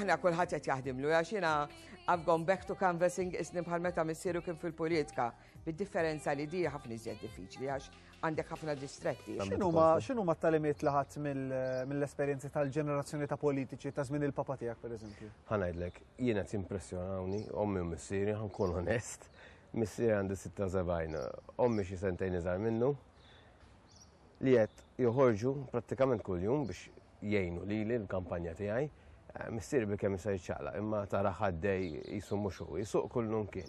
Aħna kulħadd qed jaħdimlu għax jiena I've gone back to canvassing isni bħal meta missieru kien fil-politika, bid-differenza li di ħafna iżjed diffiċli għax għandek ħafna distretti. X'inhuma t-talimiet li ħadd mill-esperjenzi tal-ġenerazzjoni ta' politiċi ta' żmien il-papa tiegħek pereżempju? Ħanajdlek, jiena timpressjonawni, ommi u missieri, ħankun onest, missieri għandi 76, ommi xi sentejn iżgħar minnu, li qed joħorġu prattikament kuljum biex jgħinu lili l-kampanja tiegħi. Missieri bilkemm jista' jiċċaqlaq, imma tara ħaddej jisu mhux hu, jisuq kullum kien.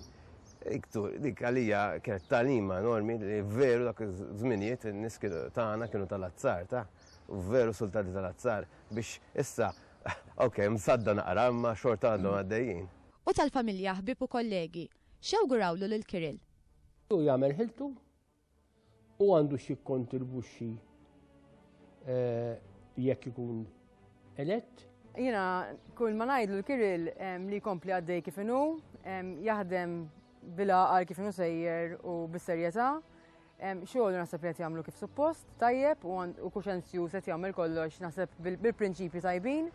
Dik għalija kienet talima enormi li veru dak iż-żminijiet in-nies tagħna kienu tal-azzar ta' u veru sultati tal-azzar biex issa msadda naqra imma xorta għandhom għaddejjin. U tal-familja ħbieb u kollegi, x'ewgurawlu lil Kirill? U jagħmel ħiltu u għandu xi kontribwixxi jekk ikun elett. Jiena kull ma ngħidlu l-Kirill li jkompli għaddej kif inhu, jaħdem bil-għaqal kif inhu sejjer u bis-serjetà. Xogħol naħseb li qed jagħmlu kif suppost, tajjeb u kuxenzju se jagħmel kollox naħseb bil-prinċipji tajbin.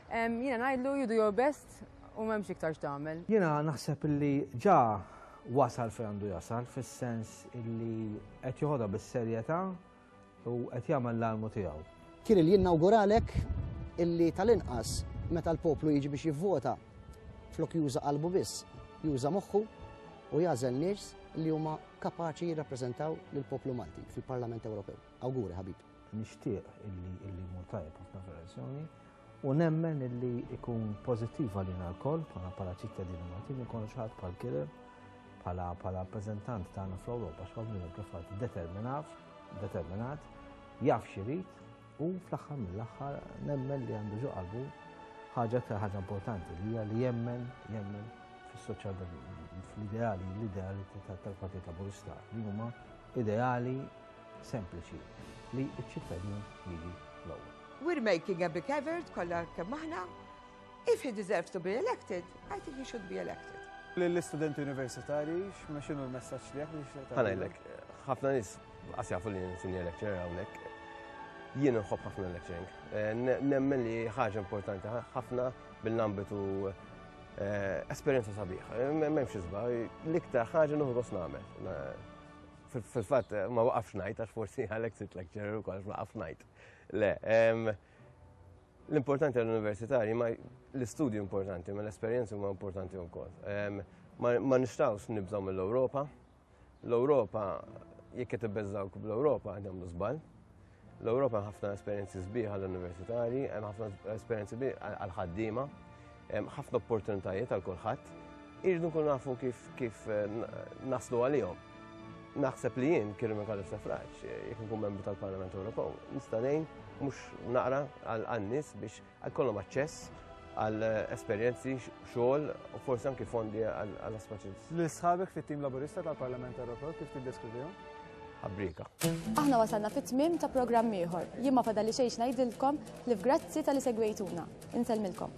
Jiena ngħidlu you do your best u m'hemmx iktar x'tagħmel. Jiena naħseb li ġa wasal fejn għandu jasal fis-sens illi qed joħodha bis-serjetà u qed jagħmel l-almu tiegħu. Kirill jinnawguralek illi tal-inqas meta l-poplu jiġi biex jivvota flok juża qalbu biss, juża moħħu u jażel nies li huma kapaċi jirrappreżentaw lill-poplu Malti fil-Parlament Ewropew. Awguri ħabib. Nixtieq illi jmur tajjeb ħafna f'elezzjoni u nemmen illi ikun pożittiv għalina l-koll bħala ċittadini Maltin ikun xi ħadd bħal Kirill bħala rappreżentant tagħna fl-Ewropa x'għamlu kif determinat, jaf x'irid. U fl-axħar mill-axħar nemmen li għandu ġo qalbu ħaġa importanti li hija li jemmen fis-soċjal fl-ideali tal-Partit Laburista li huma ideali sempliċi li ċ-ċittadin jiġi l-ewwel. We're making a big effort kollha kemm aħna. If he deserves to be elected, I think he should be elected. Lill-istudenti universitarji x'inhu l-messaġġ tiegħek? Ħanajdlek, ħafna nies qas jafu li senior lecturer hawnhekk. Jien nħobb ħafna lecturing. Nemmen li ħaġa importanti ħafna bil-ambitu esperjenza sabiħa. M'hemmx isbaħ, l-iktar ħaġa nieħu gost nagħmel. Fil-fatt ma waqafx ngħid għax forsi għalhekk sirt lecturer ukoll ma waqaf ngħid. Le, l-importanti għall-universitarji ma l-istudju importanti, ma l-esperjenzi huma importanti wkoll. Ma nixtawx nibżgħu mill-Ewropa. L-Ewropa jekk qed tibbeżżawk bl-Ewropa għandhom żball. L-Ewropa ħafna esperjenzi sbieħ għall-universitarji, hemm ħafna esperjenzi sbieħ għall-ħaddiema, hemm ħafna opportunitajiet għal kulħadd. Irridu nkunu nafu kif naslu għalihom. Naħseb li jien Kirill Micallef Safraġġ, jekk nkun membru tal-Parlament Ewropew, nista' ngħin mhux naqra għan-nies biex jkollhom aċċess għal esperjenzi xogħol u forsi anke fondi għal aspaċiz. L-isħabek fit-tim Laburista tal-Parlament Ewropew kif tiddeskrivihom? Ħabbrika. Aħna wasalna fit-tmiem ta' programm ieħor. Jien ma fadali xejn ngħidilkom li f'grazzi tal-li segwejtuna. Insellmilkom.